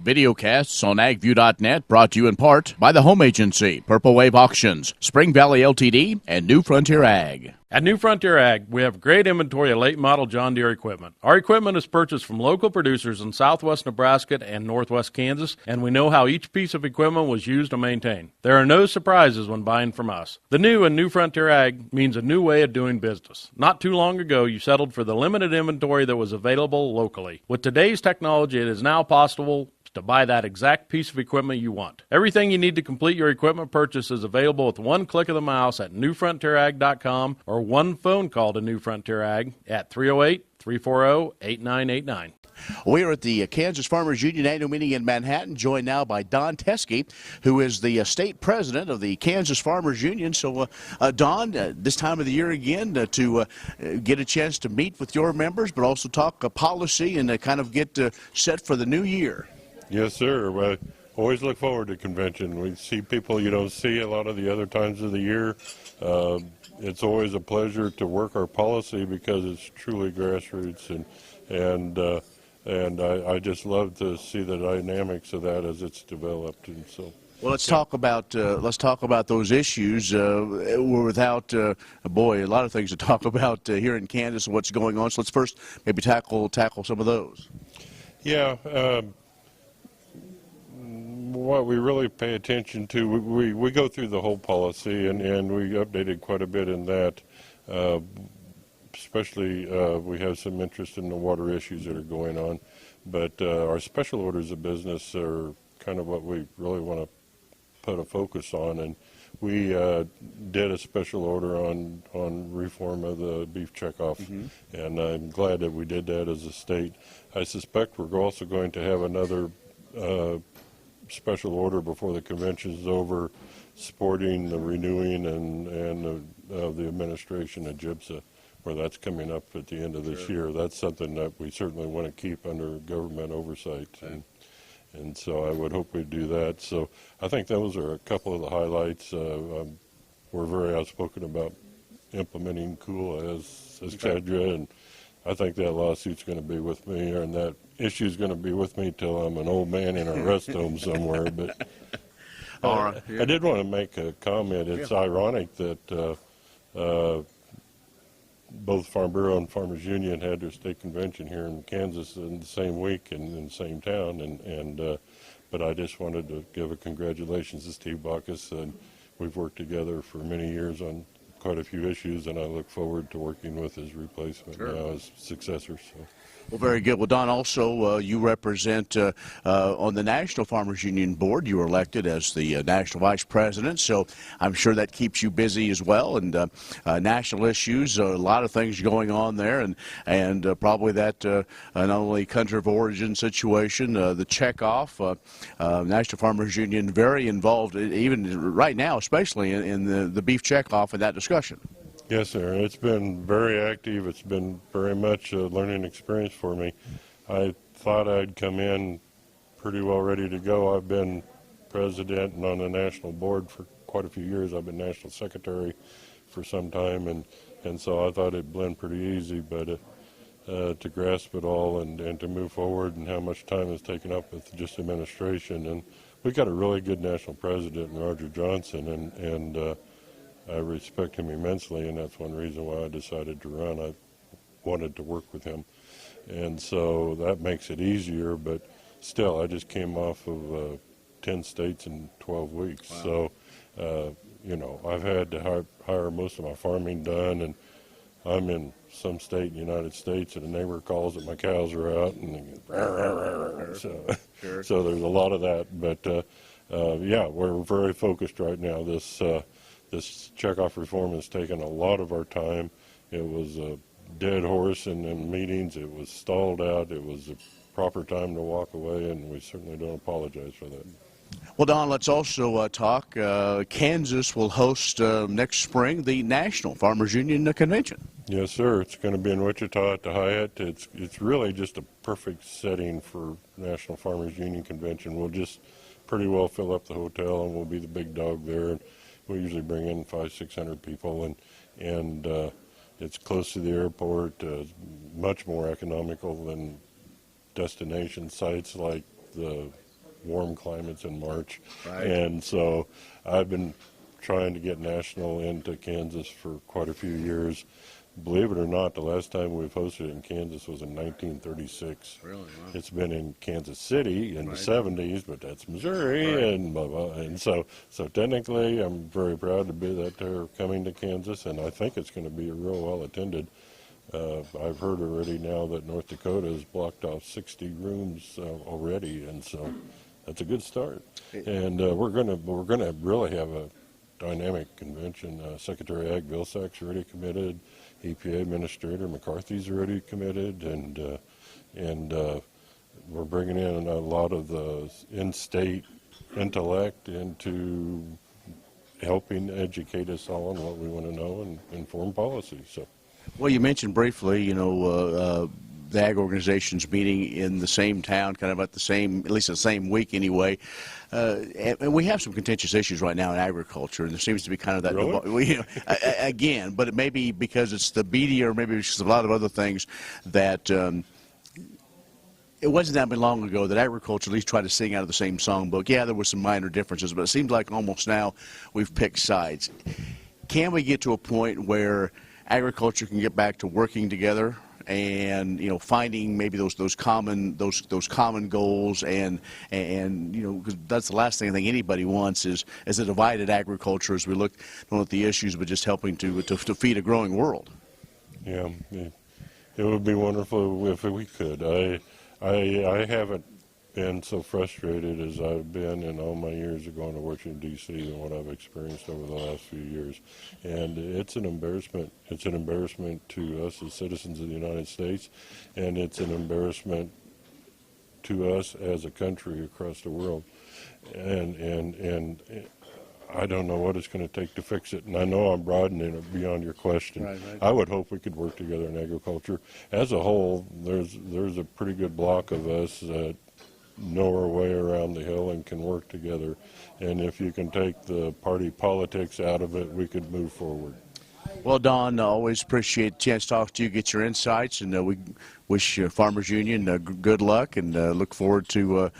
Videocasts on agview.net brought to you in part by the Home Agency, Purple Wave Auctions, Spring Valley Ltd., and New Frontier Ag. At New Frontier Ag, we have great inventory of late model John Deere equipment. Our equipment is purchased from local producers in southwest Nebraska and northwest Kansas, and we know how each piece of equipment was used and maintained. There are no surprises when buying from us. The new and New Frontier Ag means a new way of doing business. Not too long ago, you settled for the limited inventory that was available locally. With today's technology, it is now possible to buy that exact piece of equipment you want. Everything you need to complete your equipment purchase is available with one click of the mouse at newfrontierag.com or one phone call to New Frontier Ag at 308-340-8989. We are at the Kansas Farmers Union annual meeting in Manhattan, joined now by Donn Teske, who is the state president of the Kansas Farmers Union. So, Donn, this time of the year again, to get a chance to meet with your members, but also talk policy and kind of get set for the new year. Yes, sir. I always look forward to convention. We see people you don't see a lot of the other times of the year. It's always a pleasure to work our policy because it's truly grassroots, and I just love to see the dynamics of that as it's developed. And so. Well, let's talk about those issues. Without boy, a lot of things to talk about here in Kansas and what's going on. So let's first maybe tackle some of those. Yeah. What we really pay attention to, we go through the whole policy, and we updated quite a bit in that. Especially we have some interest in the water issues that are going on, but our special orders of business are kind of what we really want to put a focus on, and we did a special order on reform of the beef checkoff, and I'm glad that we did that as a state. I suspect we're also going to have another special order before the convention is over, supporting the renewing and the administration of GIPSA, where that's coming up at the end of this year. That's something that we certainly want to keep under government oversight, and so I would hope we do that. So I think those are a couple of the highlights. We're very outspoken about implementing COOLA as Cadre, and I think that lawsuit's going to be with me, and that issue's going to be with me till I'm an old man in a rest home somewhere. But all right. I did want to make a comment. It's ironic that both Farm Bureau and Farmers Union had their state convention here in Kansas in the same week and in the same town, but I just wanted to give a congratulations to Steve Bacchus, and we've worked together for many years on quite a few issues, and I look forward to working with his replacement now as successor. So. Well, very good. Well, Donn, also you represent on the National Farmers Union Board. You were elected as the National Vice President, so I'm sure that keeps you busy as well. And national issues, a lot of things going on there, and probably that not only country of origin situation, the checkoff, National Farmers Union very involved, even right now, especially in the beef checkoff and that discussion. Yes, sir. It's been very active. It's been very much a learning experience for me. I thought I'd come in pretty well ready to go. I've been president and on the national board for quite a few years. I've been national secretary for some time, and so I thought it'd blend pretty easy, but to grasp it all and to move forward, and how much time is taken up with just administration. And we've got a really good national president in Roger Johnson, and I respect him immensely, and that's one reason why I decided to run. I wanted to work with him, and so that makes it easier, but still, I just came off of 10 states in 12 weeks. Wow. So, I've had to hire most of my farming done, and I'm in some state in the United States, and a neighbor calls that my cows are out, and they go, rah, rah, rah, rah. So there's a lot of that, but we're very focused right now. This checkoff reform has taken a lot of our time. It was a dead horse in meetings. It was stalled out. It was a proper time to walk away, and we certainly don't apologize for that. Well, Donn, let's also talk. Kansas will host next spring the National Farmers Union Convention. Yes, sir. It's going to be in Wichita at the Hyatt. It's really just a perfect setting for National Farmers Union Convention. We'll just pretty well fill up the hotel, and we'll be the big dog there. We usually bring in 500-600 people, and it's close to the airport, much more economical than destination sites like the warm climates in March. Right. And so I've been trying to get national into Kansas for quite a few years. Believe it or not, the last time we've hosted it in Kansas was in 1936. Really? Wow. It's been in Kansas City in Right. the 70s, but that's Missouri, Right. and blah, blah. And so technically, I'm very proud to be that they're coming to Kansas, and I think it's going to be a real well attended. I've heard already now that North Dakota has blocked off 60 rooms already, and so that's a good start. And we're gonna really have a dynamic convention. Secretary Ag Vilsack's already committed. EPA Administrator McCarthy's already committed, and we're bringing in a lot of the in-state intellect into helping educate us all on what we want to know and inform policy. So. Well, you mentioned briefly, the ag organizations meeting in the same town, kind of at least the same week anyway. And we have some contentious issues right now in agriculture, and there seems to be kind of that, Really? again, but it may be because it's the media or maybe because of a lot of other things that it wasn't that long ago that agriculture at least tried to sing out of the same songbook. Yeah, there were some minor differences, but it seems like almost now we've picked sides. Can we get to a point where agriculture can get back to working together and finding maybe those common goals and because that's the last thing I think anybody wants is a divided agriculture as we look not at the issues but just helping to feed a growing world. Yeah, it would be wonderful if we could. I haven't been so frustrated as I've been in all my years of going to Washington, D.C. and what I've experienced over the last few years. And it's an embarrassment. It's an embarrassment to us as citizens of the United States, and it's an embarrassment to us as a country across the world. And I don't know what it's going to take to fix it. And I know I'm broadening it beyond your question. Right. I would hope we could work together in agriculture. As a whole, there's a pretty good block of us that know our way around the hill and can work together. And if you can take the party politics out of it, we could move forward. Well, Donn, always appreciate the chance to talk to you, get your insights, and we wish Farmers Union good luck and look forward to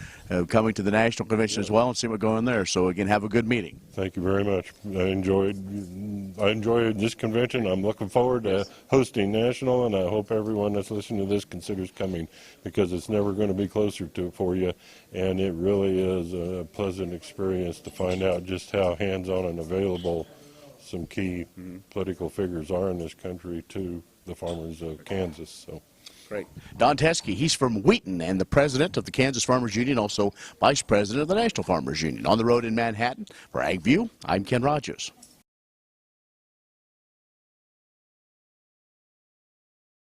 coming to the National Convention as well and see what's going on there. So, again, have a good meeting. Thank you very much. I enjoyed this convention. I'm looking forward to hosting National, and I hope everyone that's listening to this considers coming because it's never going to be closer to it for you, and it really is a pleasant experience to find out just how hands-on and available some key political figures are in this country to the farmers of Kansas. So. Great. Donn Teske, he's from Wheaton and the president of the Kansas Farmers Union, also vice president of the National Farmers Union. On the road in Manhattan, for AgView, I'm Ken Rogers.